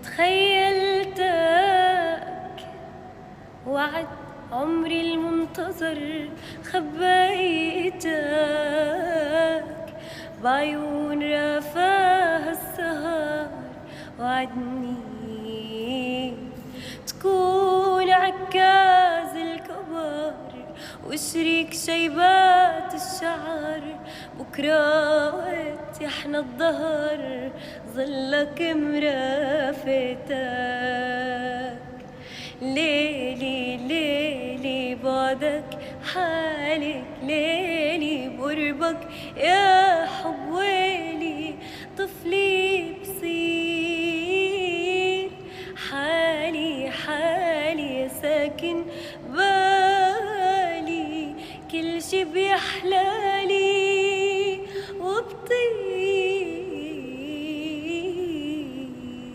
تخيلتك وعد عمري المنتظر، خبيتك بعيون رفاه السهر، وعدني تكون عكاز الكبر وشريك شيبات الشعر. بكرة وقت يحنى الظهر ظلك مرافقتك. ليلي ليلي بعدك حالك، ليلي بقربك يا حب ويلي طفلي